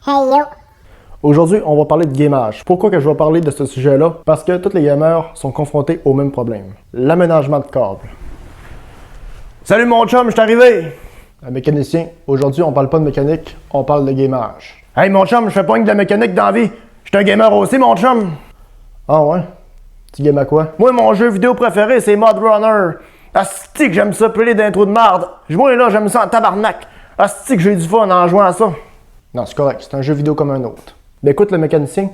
Hey yo! Aujourd'hui, on va parler de gamage. Pourquoi que je vais parler de ce sujet-là? Parce que tous les gamers sont confrontés au même problème. L'aménagement de câbles. Salut mon chum, je suis arrivé! Un mécanicien, aujourd'hui on parle pas de mécanique, on parle de gamage. Hey mon chum, je fais pas que de la mécanique dans la vie. Je suis un gamer aussi mon chum! Ah ouais? Tu games à quoi? Moi mon jeu vidéo préféré c'est Mod Runner. Asti que j'aime ça, peler d'intro de marde. Moi là j'aime ça en tabarnak. Asti que j'ai du fun en jouant à ça. Non, c'est correct, c'est un jeu vidéo comme un autre. Mais écoute le mécanicien,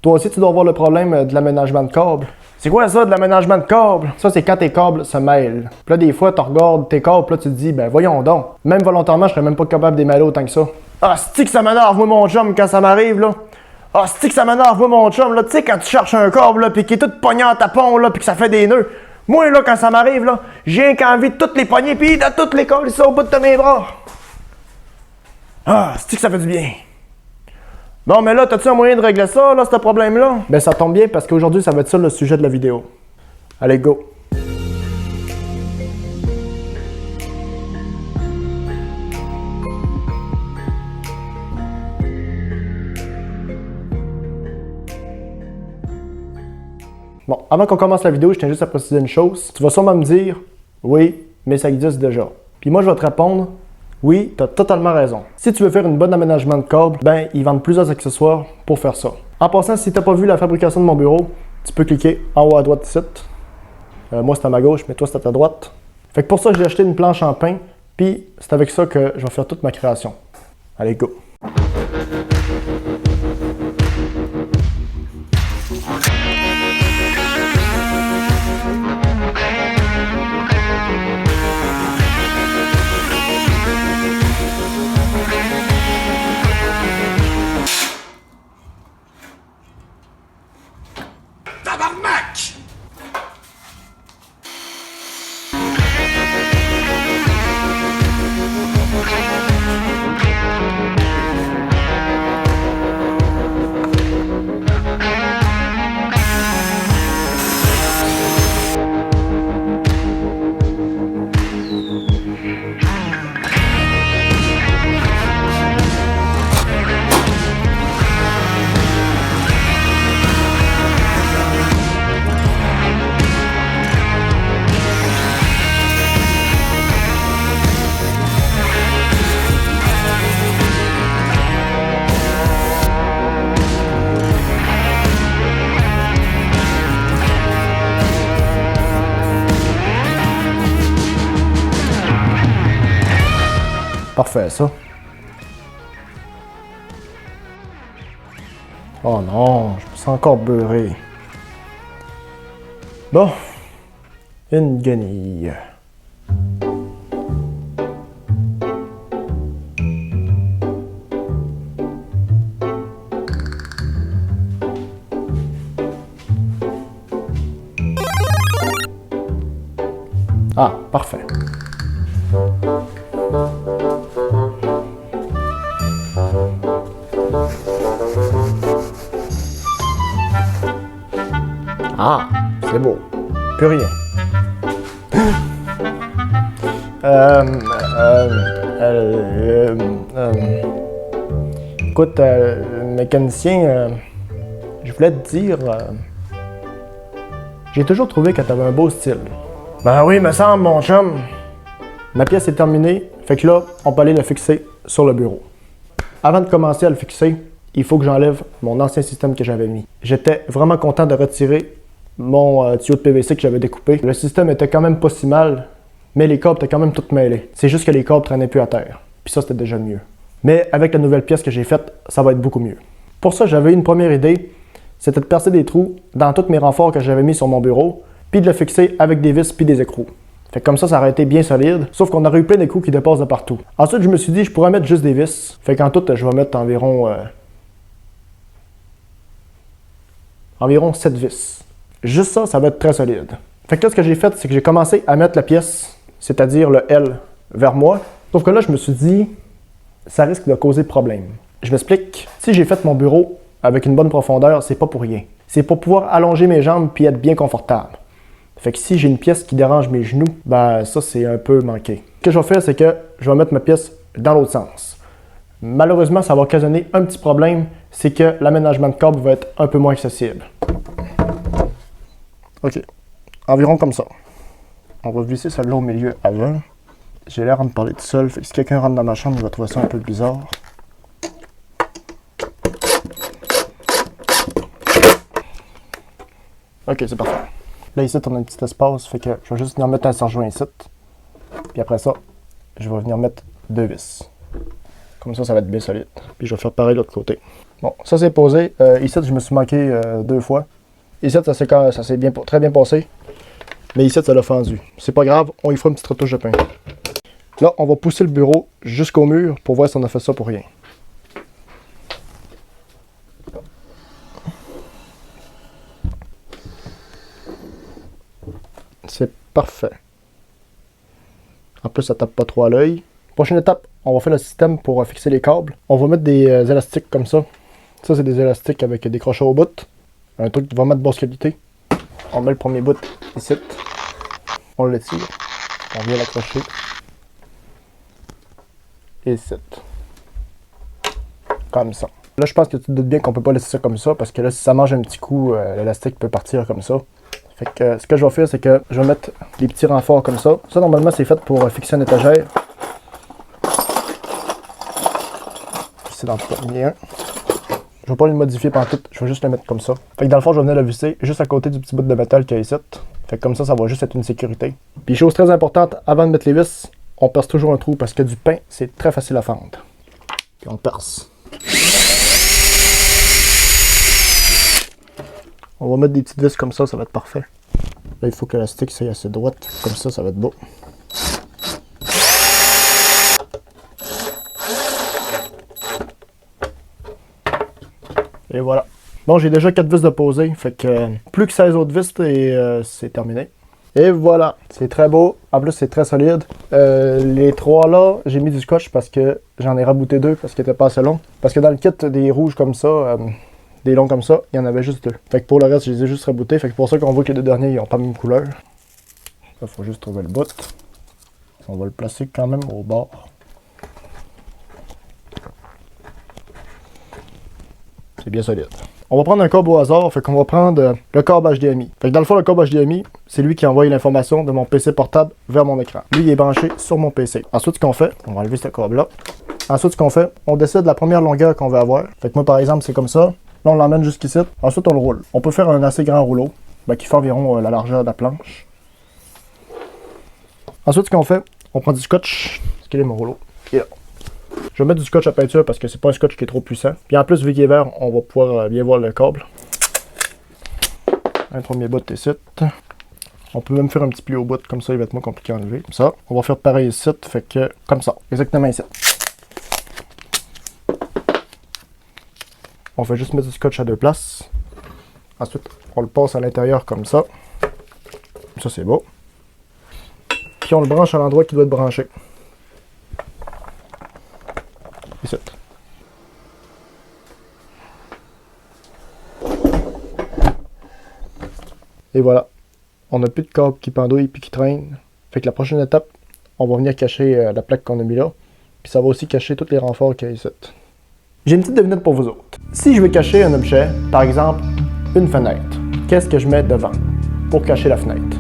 toi aussi tu dois voir le problème de l'aménagement de câbles. C'est quoi ça de l'aménagement de câbles? Ça c'est quand tes câbles se mêlent. Puis là des fois tu regardes tes câbles, puis là tu te dis ben voyons donc. Même volontairement je serais même pas capable de les mêler autant que ça. Ah c'est que ça m'énerve moi mon chum quand ça m'arrive là. Ah c'est que ça m'énerve moi mon chum là, tu sais quand tu cherches un câble là, puis qui est tout pogné en tapon là, puis que ça fait des nœuds. Moi là quand ça m'arrive là, j'ai qu'envie de toutes les pogner puis de toutes les coller ça au bout de mes bras. Ah c'est que ça fait du bien. Bon, mais là, t'as-tu un moyen de régler ça, là, ce problème-là? Ben, ça tombe bien parce qu'aujourd'hui, ça va être ça le sujet de la vidéo. Allez, go! Bon, avant qu'on commence la vidéo, je tiens juste à préciser une chose. Tu vas sûrement me dire, oui, mais ça existe déjà. Puis moi, je vais te répondre, oui, tu as totalement raison. Si tu veux faire un bon aménagement de câble, ben ils vendent plusieurs accessoires pour faire ça. En passant, si tu n'as pas vu la fabrication de mon bureau, tu peux cliquer en haut à droite ici. Moi, c'est à ma gauche, mais toi, c'est à ta droite. Fait que pour ça, j'ai acheté une planche en pin, puis c'est avec ça que je vais faire toute ma création. Allez, go! Tabarnak! Parfait, ça. Oh non, je me sens encore beurré. Bon, une guenille. Ah, parfait. Ah, c'est beau. Plus rien. Écoute, mécanicien, je voulais te dire, j'ai toujours trouvé que tu avais un beau style. Ben oui, me semble, mon chum. Ma pièce est terminée, fait que là, on peut aller la fixer sur le bureau. Avant de commencer à le fixer, il faut que j'enlève mon ancien système que j'avais mis. J'étais vraiment content de retirer mon tuyau de PVC que j'avais découpé. Le système était quand même pas si mal, mais les câbles étaient quand même toutes mêlés. C'est juste que les câbles traînaient plus à terre. Puis ça, c'était déjà mieux. Mais avec la nouvelle pièce que j'ai faite, ça va être beaucoup mieux. Pour ça, j'avais une première idée, c'était de percer des trous dans tous mes renforts que j'avais mis sur mon bureau, puis de le fixer avec des vis puis des écrous. Fait que comme ça aurait été bien solide, sauf qu'on aurait eu plein d'écrous qui dépassent de partout. Ensuite, je me suis dit, je pourrais mettre juste des vis. Fait qu'en tout, je vais mettre environ 7 vis. Juste ça, ça va être très solide. Fait que là, ce que j'ai fait, c'est que j'ai commencé à mettre la pièce, c'est-à-dire le L, vers moi. Sauf que là, je me suis dit, ça risque de causer problème. Je m'explique. Si j'ai fait mon bureau avec une bonne profondeur, c'est pas pour rien. C'est pour pouvoir allonger mes jambes puis être bien confortable. Fait que si j'ai une pièce qui dérange mes genoux, ben ça c'est un peu manqué. Ce que je vais faire, c'est que je vais mettre ma pièce dans l'autre sens. Malheureusement, ça va occasionner un petit problème, c'est que l'aménagement de câble va être un peu moins accessible. OK. Environ comme ça. On va visser celle-là au milieu avant. J'ai l'air de parler tout seul, fait que si quelqu'un rentre dans ma chambre, il va trouver ça un peu bizarre. OK, c'est parfait. Là, ici, on a un petit espace, fait que je vais juste venir mettre un serre-joint ici. Puis après ça, je vais venir mettre 2 vis. Comme ça va être bien solide. Puis je vais faire pareil de l'autre côté. Bon, ça c'est posé. Ici, je me suis manqué 2 fois. Ici, ça s'est très bien passé. Mais ici, ça l'a fendu. C'est pas grave, on y fera une petite retouche de pain. Là, on va pousser le bureau jusqu'au mur pour voir si on a fait ça pour rien. C'est parfait. En plus, ça tape pas trop à l'œil. Prochaine étape, on va faire le système pour fixer les câbles. On va mettre des élastiques comme ça. Ça, c'est des élastiques avec des crochets au bout. Un truc vraiment de basse qualité. On met le premier bout ici. On le tire. On vient l'accrocher. Ici. Comme ça. Là, je pense que tu te doutes bien qu'on peut pas laisser ça comme ça, parce que là, si ça mange un petit coup, l'élastique peut partir comme ça. Fait que ce que je vais faire, c'est que je vais mettre des petits renforts comme ça. Ça, normalement, c'est fait pour fixer une étagère. C'est dans le premier un. Je vais pas le modifier par tout, je vais juste le mettre comme ça. Fait que dans le fond, je vais venir le visser juste à côté du petit bout de métal qu'il y a ici. Fait que comme ça va juste être une sécurité. Puis chose très importante, avant de mettre les vis, on perce toujours un trou parce que du pain, c'est très facile à fendre. Puis on perce. On va mettre des petites vis comme ça va être parfait. Là, il faut que la stick soit assez droite. Comme ça va être beau. Et voilà. Bon, j'ai déjà 4 vis de posées, fait que plus que 16 autres vis et c'est terminé. Et voilà, c'est très beau. En plus, c'est très solide. Les 3 là, j'ai mis du scotch parce que j'en ai rabouté 2 parce qu'ils étaient pas assez longs. Parce que dans le kit des rouges comme ça, des longs comme ça, il y en avait juste 2. Fait que pour le reste, je les ai juste raboutés. Fait que pour ça qu'on voit que les 2 derniers, ils ont pas la même couleur. Il faut juste trouver le bout. On va le placer quand même au bord. C'est bien solide. On va prendre un câble au hasard, fait qu'on va prendre le câble HDMI. Fait que dans le fond, le câble HDMI, c'est lui qui envoie l'information de mon PC portable vers mon écran. Lui, il est branché sur mon PC. Ensuite, ce qu'on fait, on va enlever ce câble-là. Ensuite, ce qu'on fait, on décide la première longueur qu'on veut avoir. Fait que moi, par exemple, c'est comme ça. Là, on l'emmène jusqu'ici. Ensuite, on le roule. On peut faire un assez grand rouleau, qui fait environ la largeur de la planche. Ensuite, ce qu'on fait, on prend du scotch. Est-ce qu'il est mon rouleau? Il est là. Je vais mettre du scotch à peinture parce que c'est pas un scotch qui est trop puissant. Puis en plus, vu qu'il est vert, on va pouvoir bien voir le câble. Un premier bout ici. On peut même faire un petit pli au bout, comme ça il va être moins compliqué à enlever. Comme ça. On va faire pareil ici, fait que comme ça. Exactement ici. On fait juste mettre du scotch à 2 places. Ensuite, on le passe à l'intérieur comme ça. Ça c'est beau. Puis on le branche à l'endroit qui doit être branché. Ici. Et voilà. On n'a plus de câble qui pendouille et qui traîne. Fait que la prochaine étape, on va venir cacher la plaque qu'on a mis là. Puis ça va aussi cacher tous les renforts qu'il y a ici. J'ai une petite devinette pour vous autres. Si je veux cacher un objet, par exemple une fenêtre, qu'est-ce que je mets devant pour cacher la fenêtre?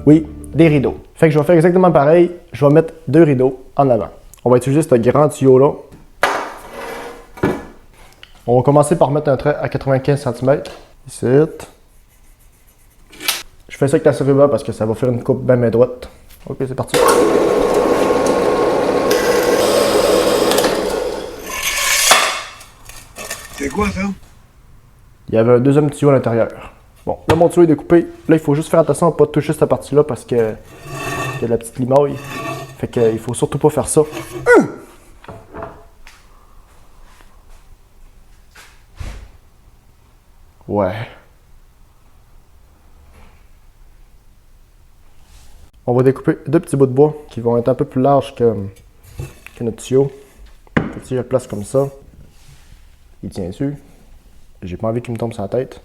Oui, des rideaux. Fait que je vais faire exactement pareil. Je vais mettre 2 rideaux en avant. On va utiliser ce grand tuyau-là. On va commencer par mettre un trait à 95 cm. Ici. Je fais ça avec la serrure bas parce que ça va faire une coupe bien droite. Ok, c'est parti. C'est quoi ça? Il y avait un deuxième tuyau à l'intérieur. Bon, là mon tuyau est découpé. Là, il faut juste faire attention à ne pas toucher cette partie-là parce que il y a de la petite limaille. Fait qu'il faut surtout pas faire ça. Ouais. On va découper 2 petits bouts de bois qui vont être un peu plus larges que notre tuyau. Petit place comme ça. Il tient dessus. J'ai pas envie qu'il me tombe sur la tête.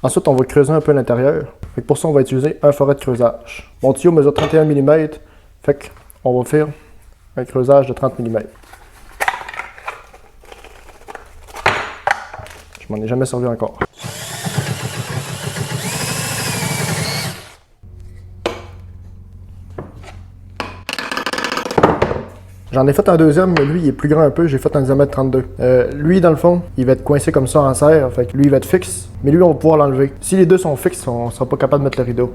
Ensuite, on va creuser un peu à l'intérieur. Fait que pour ça, on va utiliser un forêt de creusage. Mon tuyau mesure 31 mm, fait qu'on va faire un creusage de 30 mm. Je m'en ai jamais servi encore. J'en ai fait un deuxième, mais lui, il est plus grand un peu. J'ai fait un diamètre 32. Lui, dans le fond, il va être coincé comme ça en serre. Fait que lui, il va être fixe. Mais lui, on va pouvoir l'enlever. Si les deux sont fixes, on ne sera pas capable de mettre le rideau.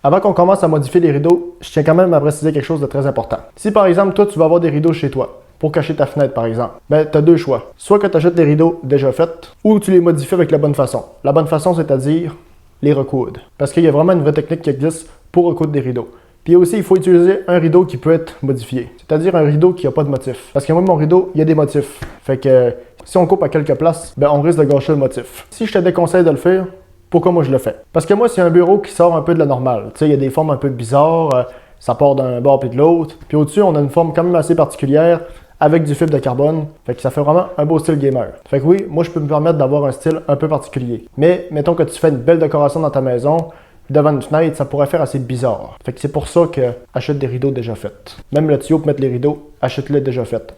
Avant qu'on commence à modifier les rideaux, je tiens quand même à préciser quelque chose de très important. Si par exemple, toi, tu vas avoir des rideaux chez toi, pour cacher ta fenêtre par exemple, ben, tu as deux choix. Soit que tu achètes des rideaux déjà faits, ou tu les modifies avec la bonne façon. La bonne façon, c'est-à-dire les recoudre. Parce qu'il y a vraiment une vraie technique qui existe pour recoudre des rideaux. Puis aussi, il faut utiliser un rideau qui peut être modifié. C'est-à-dire un rideau qui n'a pas de motif. Parce que moi, mon rideau, il y a des motifs. Fait que si on coupe à quelques places, ben on risque de gâcher le motif. Si je te déconseille de le faire, pourquoi moi je le fais? Parce que moi, c'est un bureau qui sort un peu de la normale. Tu sais, il y a des formes un peu bizarres, ça part d'un bord puis de l'autre. Puis au-dessus, on a une forme quand même assez particulière avec du fibre de carbone. Fait que ça fait vraiment un beau style gamer. Fait que oui, moi je peux me permettre d'avoir un style un peu particulier. Mais mettons que tu fais une belle décoration dans ta maison, devant une fenêtre, ça pourrait faire assez bizarre. Fait que c'est pour ça que achète des rideaux déjà faits. Même le tuyau pour mettre les rideaux, achète-les déjà faits.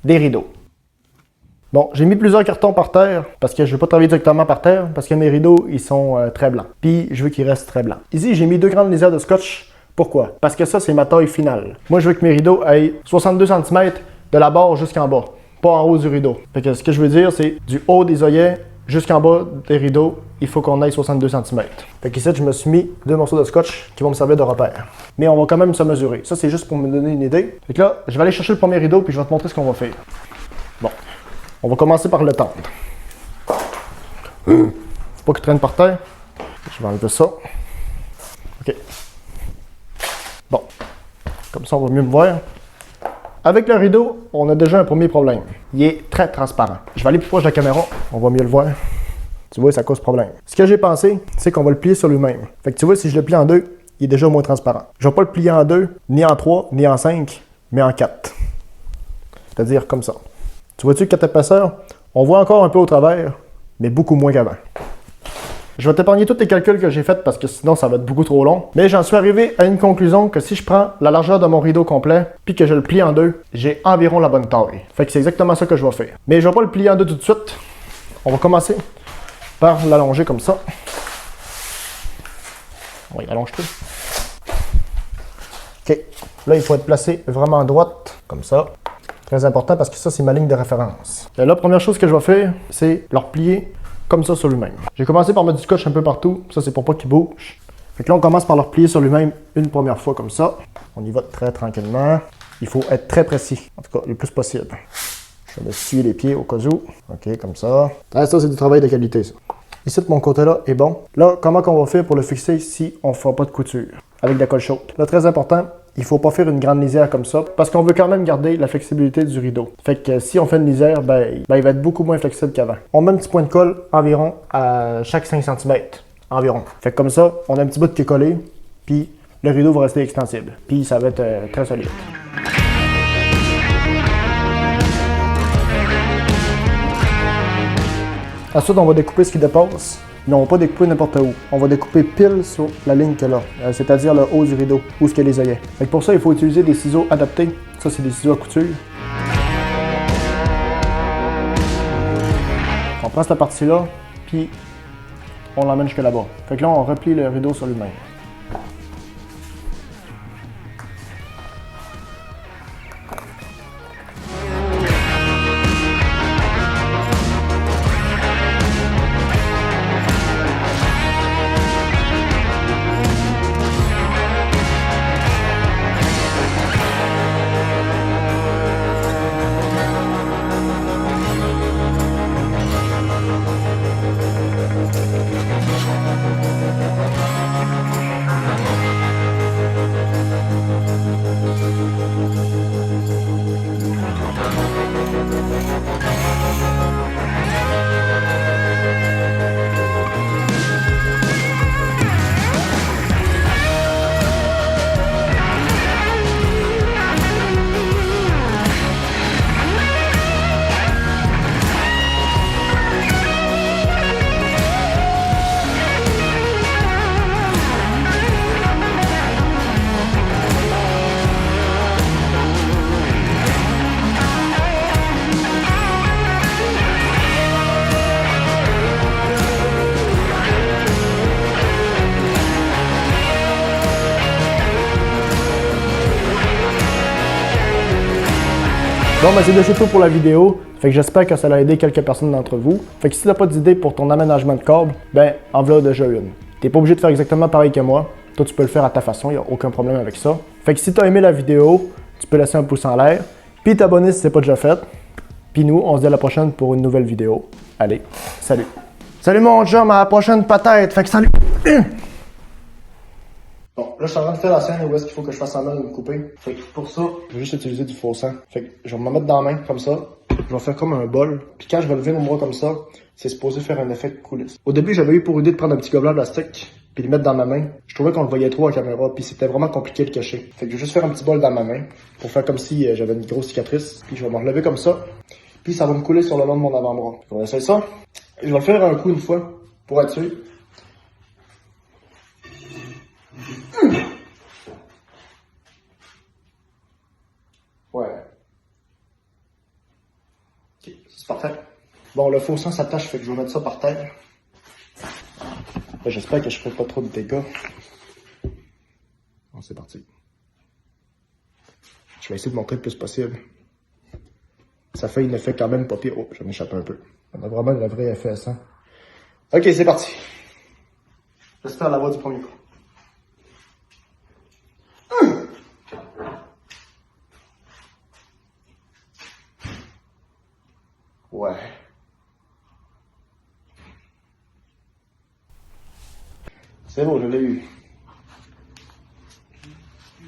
Des rideaux. Bon, j'ai mis plusieurs cartons par terre parce que je ne veux pas travailler directement par terre parce que mes rideaux, ils sont très blancs. Puis je veux qu'ils restent très blancs. Ici, j'ai mis 2 grandes lisières de scotch. Pourquoi? Parce que ça, c'est ma taille finale. Moi, je veux que mes rideaux aient 62 cm de la barre jusqu'en bas, pas en haut du rideau. Fait que ce que je veux dire, c'est du haut des œillets jusqu'en bas des rideaux, il faut qu'on aille 62 cm. Fait qu'ici, je me suis mis 2 morceaux de scotch qui vont me servir de repère. Mais on va quand même se mesurer. Ça, c'est juste pour me donner une idée. Fait que là, je vais aller chercher le premier rideau puis je vais te montrer ce qu'on va faire. Bon, on va commencer par le tendre. Faut pas qu'il traîne par terre. Je vais enlever ça. OK. Bon, comme ça, on va mieux me voir. Avec le rideau, on a déjà un premier problème. Il est très transparent. Je vais aller plus proche de la caméra, on va mieux le voir. Tu vois, ça cause problème. Ce que j'ai pensé, c'est qu'on va le plier sur lui-même. Fait que tu vois, si je le plie en 2, il est déjà moins transparent. Je ne vais pas le plier en 2, ni en 3, ni en 5, mais en 4. C'est-à-dire comme ça. Tu vois-tu, 4 épaisseurs, on voit encore un peu au travers, mais beaucoup moins qu'avant. Je vais t'épargner tous les calculs que j'ai faits parce que sinon ça va être beaucoup trop long. Mais j'en suis arrivé à une conclusion que si je prends la largeur de mon rideau complet puis que je le plie en 2, j'ai environ la bonne taille. Fait que c'est exactement ça que je vais faire. Mais je vais pas le plier en 2 tout de suite. On va commencer par l'allonger comme ça. Oui, allonge-toi. OK. Là, il faut être placé vraiment à droite, comme ça. Très important parce que ça, c'est ma ligne de référence. Et la première chose que je vais faire, c'est le replier comme ça sur lui-même. J'ai commencé par mettre du scotch un peu partout. Ça, c'est pour pas qu'il bouge. Fait que là, on commence par le replier sur lui-même une première fois comme ça. On y va très tranquillement. Il faut être très précis, en tout cas, le plus possible. Je vais essuyer les pieds au cas où. OK, comme ça. Ah, ça, c'est du travail de qualité, ça. Ici, de mon côté-là est bon. Là, comment qu'on va faire pour le fixer si on ne fait pas de couture? Avec de la colle chaude. Là, très important, il ne faut pas faire une grande lisière comme ça parce qu'on veut quand même garder la flexibilité du rideau. Fait que si on fait une lisière, ben, il va être beaucoup moins flexible qu'avant. On met un petit point de colle environ à chaque 5 cm. Environ. Fait que comme ça, on a un petit bout qui est collé, puis le rideau va rester extensible. Puis ça va être très solide. Ensuite, on va découper ce qui dépasse. Mais on ne va pas découper n'importe où. On va découper pile sur la ligne qu'elle a, c'est-à-dire le haut du rideau, où ce qu'il y a les œillets. Fait que pour ça, il faut utiliser des ciseaux adaptés. Ça, c'est des ciseaux à couture. On prend cette partie-là, puis on l'emmène jusque là-bas. Fait que là, on replie le rideau sur lui-même. Bon, ben c'est déjà tout pour la vidéo. Fait que j'espère que ça a aidé quelques personnes d'entre vous. Fait que si t'as pas d'idée pour ton aménagement de câble, ben en voilà déjà une. T'es pas obligé de faire exactement pareil que moi. Toi, tu peux le faire à ta façon, y a aucun problème avec ça. Fait que si t'as aimé la vidéo, tu peux laisser un pouce en l'air, puis t'abonner si c'est pas déjà fait. Puis nous, on se dit à la prochaine pour une nouvelle vidéo. Allez, salut! Salut mon chum, à la prochaine peut-être! Fait que salut! Bon, là, je suis en train de faire la scène où est-ce qu'il faut que je fasse semblant de me couper. Fait que pour ça, je vais juste utiliser du faux sang. Fait que je vais me mettre dans la main, comme ça. Je vais faire comme un bol. Puis quand je vais lever mon bras comme ça, c'est supposé faire un effet de coulisse. Au début, j'avais eu pour idée de prendre un petit gobelet en plastique, puis le mettre dans ma main. Je trouvais qu'on le voyait trop à la caméra, puis c'était vraiment compliqué de le cacher. Fait que je vais juste faire un petit bol dans ma main, pour faire comme si j'avais une grosse cicatrice. Puis je vais me relever comme ça. Puis ça va me couler sur le long de mon avant-bras. On va essayer ça. Je vais le faire un coup une fois, pour être sûr. Ouais. Ok, c'est parfait. Bon, le faux sang s'attache, fait que je vais mettre ça par terre. J'espère que je ferai pas trop de dégâts. Bon, c'est parti. Je vais essayer de montrer le plus possible. Ça fait un effet quand même pas pire. Oh, je m'échappe un peu. On a vraiment le vrai effet à ça. Ok, c'est parti. J'espère l'avoir du premier coup. Ouais. C'est bon, je l'ai eu.